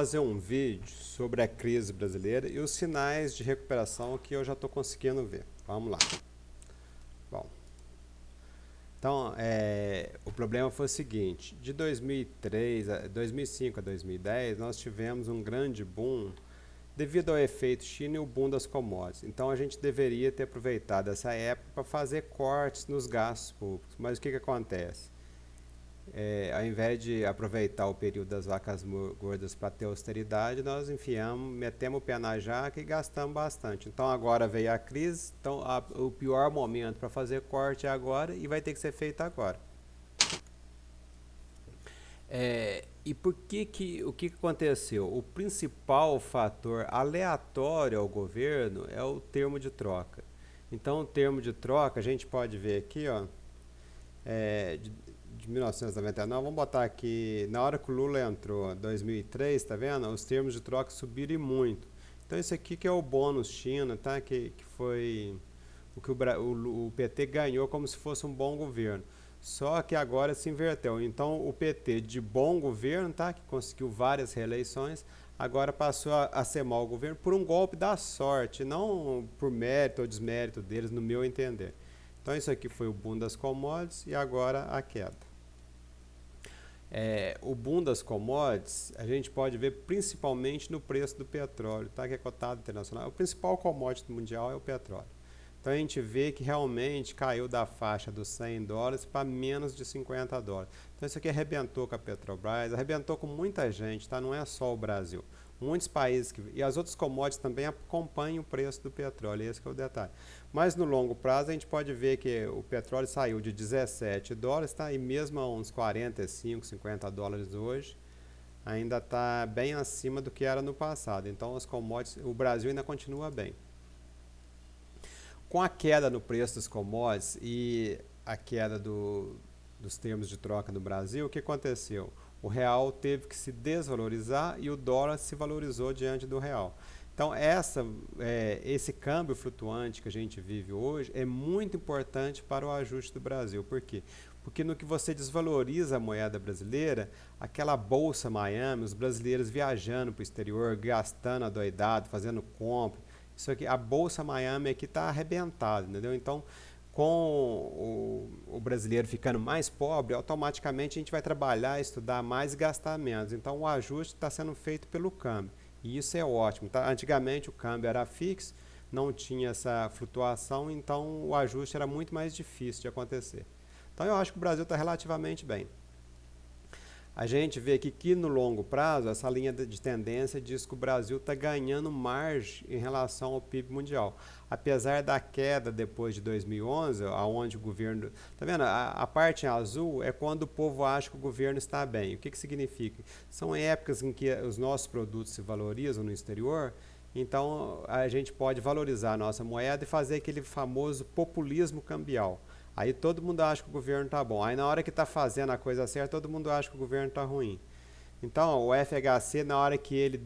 Fazer um vídeo sobre a crise brasileira e os sinais de recuperação que eu já estou conseguindo ver. Vamos lá. Bom, então, o problema foi o seguinte: de 2005 a 2010, nós tivemos um grande boom devido ao efeito China e o boom das commodities. Então, a gente deveria ter aproveitado essa época para fazer cortes nos gastos públicos. Mas o que acontece? Ao invés de aproveitar o período das vacas gordas para ter austeridade, nós metemos o pé na jaca e gastamos bastante. Então agora veio a crise, então o pior momento para fazer corte é agora e vai ter que ser feito agora. E o que aconteceu? O principal fator aleatório ao governo é o termo de troca. Então o termo de troca, a gente pode ver aqui, ó, de 1999, vamos botar aqui, na hora que o Lula entrou, 2003, tá vendo? Os termos de troca subiram muito. Então isso aqui que é o bônus China, tá? Que foi o que o PT ganhou como se fosse um bom governo. Só que agora se inverteu. Então o PT de bom governo, tá? Que conseguiu várias reeleições, agora passou a ser mau governo por um golpe da sorte, não por mérito ou desmérito deles, no meu entender. Então isso aqui foi o boom das commodities e agora a queda. O boom das commodities a gente pode ver principalmente no preço do petróleo, tá? Que é cotado internacional. O principal commodity mundial é o petróleo. Então a gente vê que realmente caiu da faixa dos $100 para menos de $50. Então isso aqui arrebentou com a Petrobras, arrebentou com muita gente, tá? Não é só o Brasil. Muitos países e as outras commodities também acompanham o preço do petróleo, esse que é o detalhe. Mas no longo prazo a gente pode ver que o petróleo saiu de $17, tá? E mesmo a uns 45, $50 hoje, ainda está bem acima do que era no passado. Então as commodities, o Brasil ainda continua bem. Com a queda no preço das commodities e a queda dos termos de troca no Brasil, o que aconteceu? O real teve que se desvalorizar e o dólar se valorizou diante do real. Então, esse câmbio flutuante que a gente vive hoje é muito importante para o ajuste do Brasil. Por quê? Porque no que você desvaloriza a moeda brasileira, aquela bolsa Miami, os brasileiros viajando para o exterior, gastando adoidado, fazendo compra, isso aqui, a bolsa Miami aqui está arrebentada, entendeu? Então, com o brasileiro ficando mais pobre, automaticamente a gente vai trabalhar, estudar mais e gastar menos. Então o ajuste está sendo feito pelo câmbio. E isso é ótimo. Tá? Antigamente o câmbio era fixo, não tinha essa flutuação, então o ajuste era muito mais difícil de acontecer. Então eu acho que o Brasil está relativamente bem. A gente vê que no longo prazo, essa linha de tendência diz que o Brasil está ganhando margem em relação ao PIB mundial. Apesar da queda depois de 2011, onde o governo... Tá vendo? A parte azul é quando o povo acha que o governo está bem. O que significa? São épocas em que os nossos produtos se valorizam no exterior, então a gente pode valorizar a nossa moeda e fazer aquele famoso populismo cambial. Aí todo mundo acha que o governo está bom. Aí na hora que está fazendo a coisa certa, todo mundo acha que o governo está ruim. Então o FHC, na hora que ele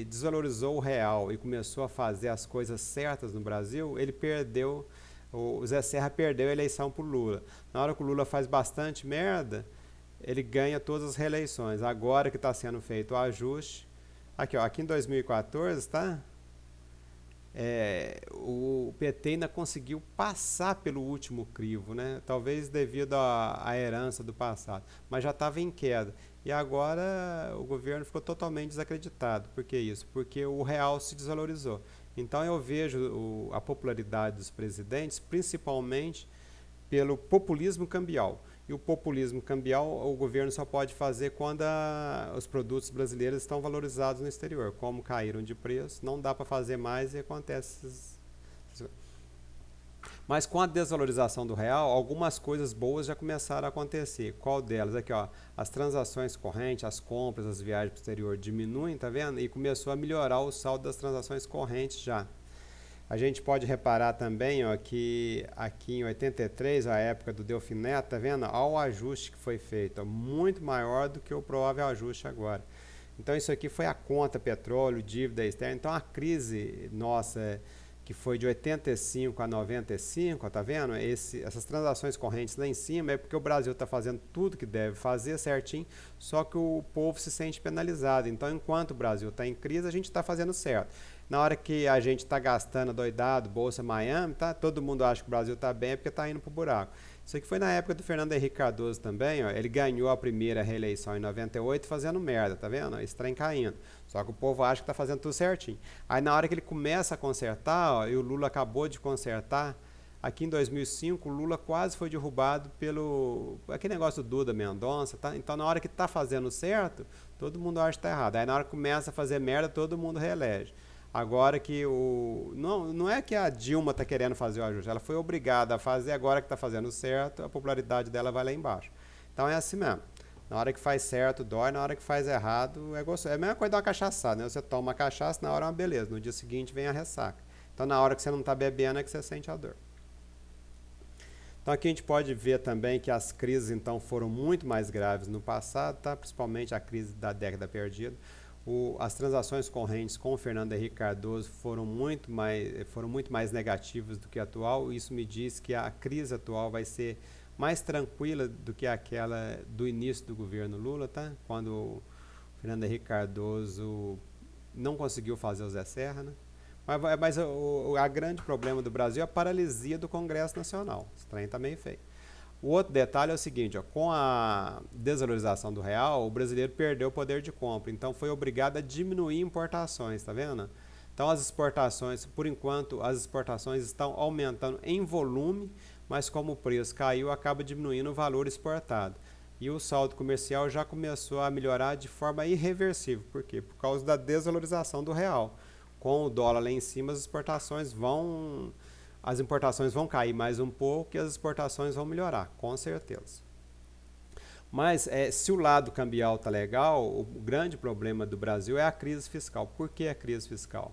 desvalorizou o real e começou a fazer as coisas certas no Brasil, ele perdeu, o Zé Serra perdeu a eleição para o Lula. Na hora que o Lula faz bastante merda, ele ganha todas as reeleições. Agora que está sendo feito o ajuste, aqui, ó, aqui em 2014, tá? O PT ainda conseguiu passar pelo último crivo, né? Talvez devido à herança do passado, mas já estava em queda. E agora o governo ficou totalmente desacreditado. Por que isso? Porque o real se desvalorizou. Então eu vejo a popularidade dos presidentes principalmente pelo populismo cambial. E o populismo cambial o governo só pode fazer quando os produtos brasileiros estão valorizados no exterior. Como caíram de preço, não dá para fazer mais e acontece. Mas com a desvalorização do real, algumas coisas boas já começaram a acontecer. Qual delas? Aqui, ó, as transações correntes, as compras, as viagens para o exterior diminuem, tá vendo? E começou a melhorar o saldo das transações correntes já. A gente pode reparar também, ó, que aqui em 83, a época do Delfim Neto, tá vendo? Olha o ajuste que foi feito, ó, muito maior do que o provável ajuste agora. Então isso aqui foi a conta petróleo, dívida externa. Então a crise nossa que foi de 85 a 95, tá vendo? Essas transações correntes lá em cima é porque o Brasil está fazendo tudo que deve fazer certinho, só que o povo se sente penalizado. Então, enquanto o Brasil está em crise, a gente está fazendo certo. Na hora que a gente está gastando doidado, Bolsa Miami, tá? Todo mundo acha que o Brasil está bem é porque está indo para o buraco. Isso aqui foi na época do Fernando Henrique Cardoso também, ó. Ele ganhou a primeira reeleição em 98 fazendo merda, tá vendo? Esse trem caindo. Só que o povo acha que está fazendo tudo certinho. Aí na hora que ele começa a consertar, ó, e o Lula acabou de consertar, aqui em 2005 o Lula quase foi derrubado pelo aquele negócio do Duda Mendonça, tá? Então na hora que está fazendo certo, todo mundo acha que está errado. Aí na hora que começa a fazer merda, todo mundo reelege. Agora que não é que a Dilma está querendo fazer o ajuste, ela foi obrigada a fazer, agora que está fazendo certo, a popularidade dela vai lá embaixo. Então é assim mesmo. Na hora que faz certo, dói, na hora que faz errado, é gostoso. É a mesma coisa de uma cachaçada, né? Você toma uma cachaça, na hora é uma beleza, no dia seguinte vem a ressaca. Então na hora que você não está bebendo é que você sente a dor. Então aqui a gente pode ver também que as crises então foram muito mais graves no passado, tá? Principalmente a crise da década perdida. As transações correntes com o Fernando Henrique Cardoso foram muito mais negativas do que a atual. Isso me diz que a crise atual vai ser mais tranquila do que aquela do início do governo Lula, tá? Quando o Fernando Henrique Cardoso não conseguiu fazer o Zé Serra, né? Mas a grande problema do Brasil é a paralisia do Congresso Nacional. Esse trem está meio feio. O outro detalhe é o seguinte, ó, com a desvalorização do real, o brasileiro perdeu o poder de compra, então foi obrigado a diminuir importações, tá vendo? Então as exportações, por enquanto, as exportações estão aumentando em volume, mas como o preço caiu, acaba diminuindo o valor exportado. E o saldo comercial já começou a melhorar de forma irreversível. Por quê? Por causa da desvalorização do real. Com o dólar lá em cima, as importações vão cair mais um pouco e as exportações vão melhorar, com certeza. Mas se o lado cambial está legal, o grande problema do Brasil é a crise fiscal. Por que a crise fiscal?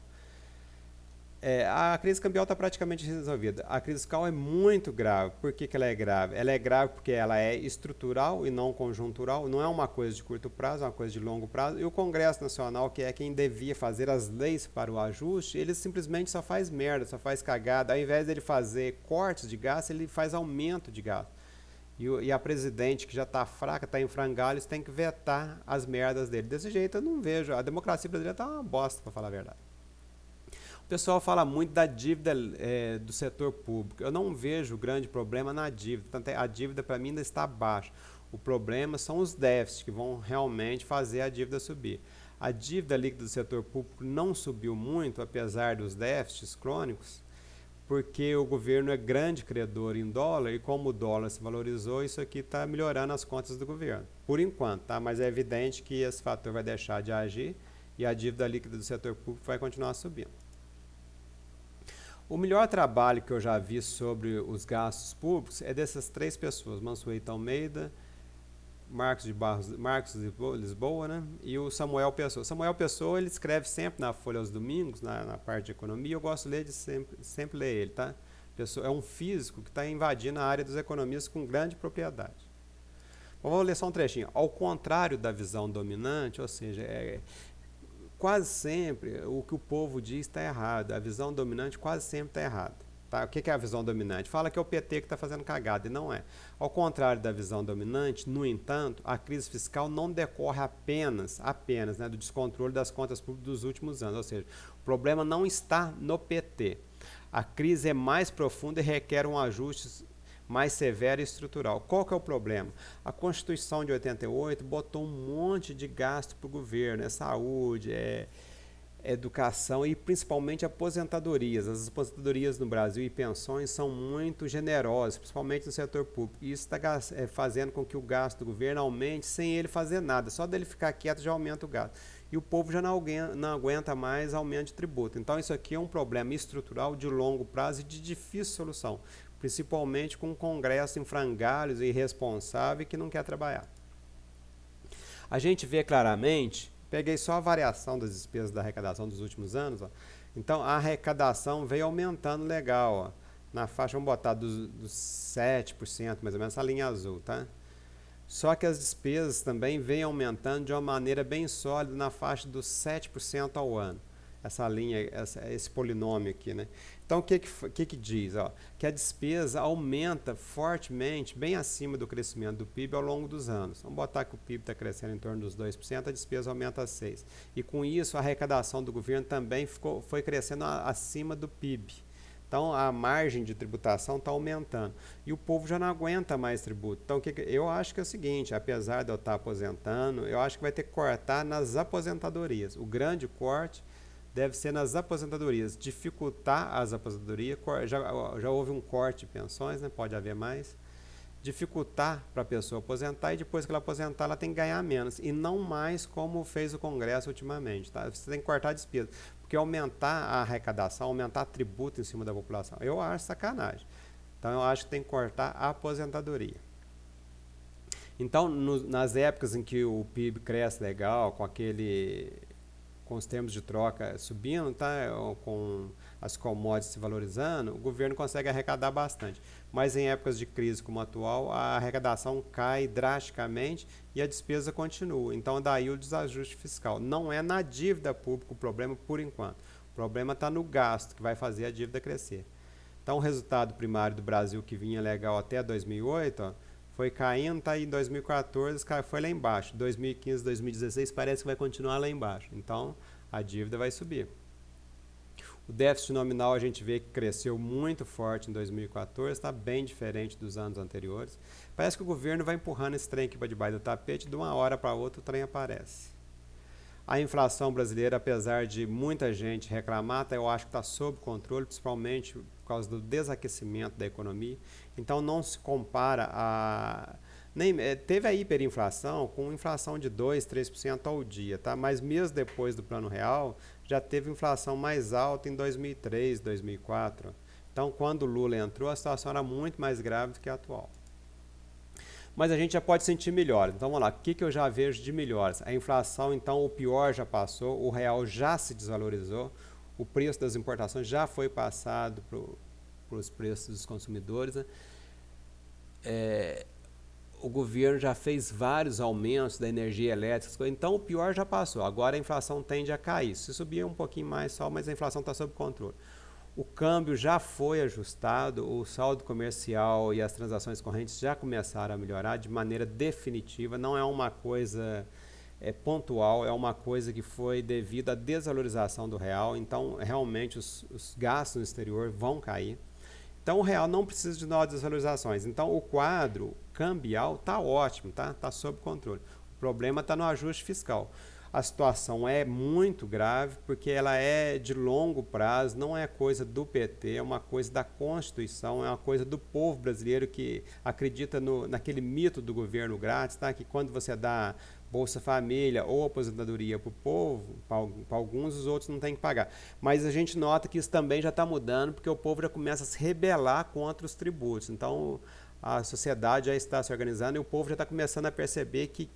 A crise cambial está praticamente resolvida. A crise fiscal é muito grave. Por que ela é grave? Ela é grave porque ela é estrutural e não conjuntural. Não é uma coisa de curto prazo, é uma coisa de longo prazo. E o Congresso Nacional, que é quem devia fazer as leis para o ajuste, ele simplesmente só faz merda, só faz cagada. Ao invés dele fazer cortes de gasto, ele faz aumento de gasto. E a presidente, que já está fraca, está em frangalhos, tem que vetar as merdas dele. Desse jeito eu não vejo. A democracia brasileira está uma bosta, para falar a verdade. O pessoal fala muito da dívida do setor público. Eu não vejo grande problema na dívida. Tanto a dívida para mim ainda está baixa. O problema são os déficits que vão realmente fazer a dívida subir. A dívida líquida do setor público não subiu muito, apesar dos déficits crônicos, porque o governo é grande credor em dólar e como o dólar se valorizou, isso aqui está melhorando as contas do governo. Por enquanto, tá? Mas é evidente que esse fator vai deixar de agir e a dívida líquida do setor público vai continuar subindo. O melhor trabalho que eu já vi sobre os gastos públicos é dessas três pessoas, Mansueto Almeida, Marcos Lisboa, né? E o Samuel Pessoa. Samuel Pessoa, ele escreve sempre na Folha aos domingos, na parte de economia, eu gosto de ler sempre ler ele, tá? Pessoa, é um físico que está invadindo a área dos economistas com grande propriedade. Bom, vamos ler só um trechinho. Ao contrário da visão dominante, ou seja, quase sempre o que o povo diz está errado. A visão dominante quase sempre está errada. Tá? O que é a visão dominante? Fala que é o PT que está fazendo cagada, e não é. Ao contrário da visão dominante, no entanto, a crise fiscal não decorre apenas né, do descontrole das contas públicas dos últimos anos. Ou seja, o problema não está no PT. A crise é mais profunda e requer um ajuste mais severo e estrutural. Qual que é o problema? A Constituição de 88 botou um monte de gasto para o governo, saúde, educação e principalmente aposentadorias. As aposentadorias no Brasil e pensões são muito generosas, principalmente no setor público. E isso está fazendo com que o gasto do governo aumente sem ele fazer nada. Só dele ficar quieto já aumenta o gasto. E o povo já não aguenta mais aumento de tributo. Então isso aqui é um problema estrutural de longo prazo e de difícil solução, principalmente com um Congresso em frangalhos e irresponsável que não quer trabalhar. A gente vê claramente, peguei só a variação das despesas da arrecadação dos últimos anos, ó. Então a arrecadação veio aumentando legal, ó, na faixa, vamos botar dos 7%, mais ou menos, essa linha azul, tá? Só que as despesas também vêm aumentando de uma maneira bem sólida na faixa dos 7% ao ano. essa linha, esse polinômio aqui, né? Então, o que diz? Ó, que a despesa aumenta fortemente, bem acima do crescimento do PIB ao longo dos anos. Vamos botar que o PIB está crescendo em torno dos 2%, a despesa aumenta a 6%. E com isso, a arrecadação do governo também foi crescendo acima do PIB. Então, a margem de tributação está aumentando. E o povo já não aguenta mais tributo. Então, eu acho que é o seguinte, apesar de eu estar aposentando, eu acho que vai ter que cortar nas aposentadorias. O grande corte deve ser nas aposentadorias, dificultar as aposentadorias, já houve um corte de pensões, né? Pode haver mais, dificultar para a pessoa aposentar e depois que ela aposentar ela tem que ganhar menos, e não mais como fez o Congresso ultimamente, tá? Você tem que cortar a despesa, porque aumentar a arrecadação, aumentar tributo em cima da população, eu acho sacanagem. Então eu acho que tem que cortar a aposentadoria. Então, nas épocas em que o PIB cresce legal, com os termos de troca subindo, tá? Com as commodities se valorizando, o governo consegue arrecadar bastante. Mas em épocas de crise como a atual, a arrecadação cai drasticamente e a despesa continua. Então, daí o desajuste fiscal. Não é na dívida pública o problema por enquanto. O problema está no gasto, que vai fazer a dívida crescer. Então, o resultado primário do Brasil, que vinha legal até 2008, ó, foi caindo, tá aí em 2014, foi lá embaixo. 2015, 2016 parece que vai continuar lá embaixo. Então, a dívida vai subir. O déficit nominal a gente vê que cresceu muito forte em 2014, está bem diferente dos anos anteriores. Parece que o governo vai empurrando esse trem aqui para debaixo do tapete, de uma hora para outra o trem aparece. A inflação brasileira, apesar de muita gente reclamar, eu acho que está sob controle, principalmente por causa do desaquecimento da economia. Então não se compara a... teve a hiperinflação com inflação de 2%, 3% ao dia, tá? Mas mesmo depois do Plano Real, já teve inflação mais alta em 2003, 2004. Então, quando o Lula entrou, a situação era muito mais grave do que a atual. Mas a gente já pode sentir melhores. Então, vamos lá, o que eu já vejo de melhores? A inflação, então, o pior já passou, o real já se desvalorizou, o preço das importações já foi passado para os preços dos consumidores, né? O governo já fez vários aumentos da energia elétrica, então o pior já passou. Agora a inflação tende a cair. Se subir um pouquinho mais só, mas a inflação está sob controle. O câmbio já foi ajustado, o saldo comercial e as transações correntes já começaram a melhorar de maneira definitiva. Não é uma coisa pontual, é uma coisa que foi devido à desvalorização do real. Então, realmente, os gastos no exterior vão cair. Então, o real não precisa de novas desvalorizações. Então, o quadro cambial está ótimo, tá sob controle. O problema está no ajuste fiscal. A situação é muito grave porque ela é de longo prazo, não é coisa do PT, é uma coisa da Constituição, é uma coisa do povo brasileiro que acredita naquele mito do governo grátis, tá? Que quando você dá Bolsa Família ou aposentadoria para o povo, para alguns, os outros não têm que pagar. Mas a gente nota que isso também já está mudando porque o povo já começa a se rebelar contra os tributos. Então, a sociedade já está se organizando e o povo já está começando a perceber que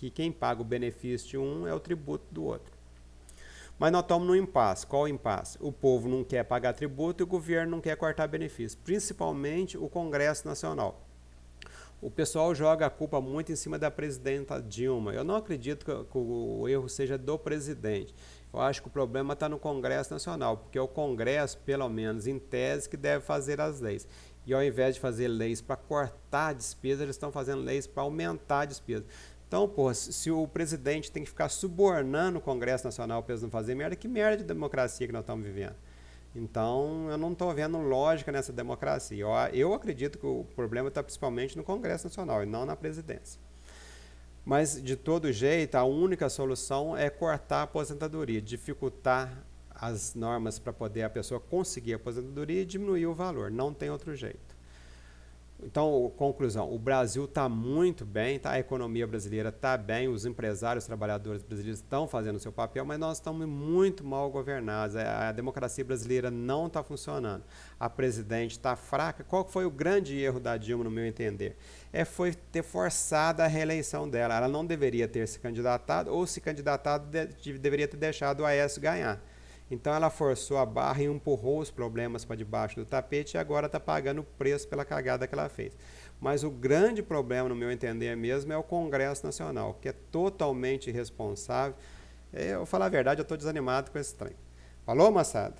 quem paga o benefício de um é o tributo do outro. Mas nós estamos num impasse. Qual o impasse? O povo não quer pagar tributo e o governo não quer cortar benefício, principalmente o Congresso Nacional. O pessoal joga a culpa muito em cima da presidenta Dilma. Eu não acredito que o erro seja do presidente. Eu acho que o problema está no Congresso Nacional, porque é o Congresso, pelo menos em tese, que deve fazer as leis. E ao invés de fazer leis para cortar a despesa, eles estão fazendo leis para aumentar a despesa. Então, pô, se o presidente tem que ficar subornando o Congresso Nacional para eles não fazerem merda, que merda de democracia que nós estamos vivendo? Então, eu não estou vendo lógica nessa democracia. Eu acredito que o problema está principalmente no Congresso Nacional e não na presidência. Mas, de todo jeito, a única solução é cortar a aposentadoria, dificultar as normas para poder a pessoa conseguir a aposentadoria e diminuir o valor. Não tem outro jeito. Então, conclusão, o Brasil está muito bem, tá? A economia brasileira está bem, os empresários, os trabalhadores brasileiros estão fazendo o seu papel, mas nós estamos muito mal governados, a democracia brasileira não está funcionando, a presidente está fraca. Qual foi o grande erro da Dilma, no meu entender? Foi ter forçado a reeleição dela, ela não deveria ter se candidatado, ou se candidatado, deveria ter deixado o Aécio ganhar. Então ela forçou a barra e empurrou os problemas para debaixo do tapete e agora está pagando o preço pela cagada que ela fez. Mas o grande problema, no meu entender mesmo, é o Congresso Nacional, que é totalmente irresponsável. Eu vou falar a verdade, eu estou desanimado com esse trem. Falou, moçada?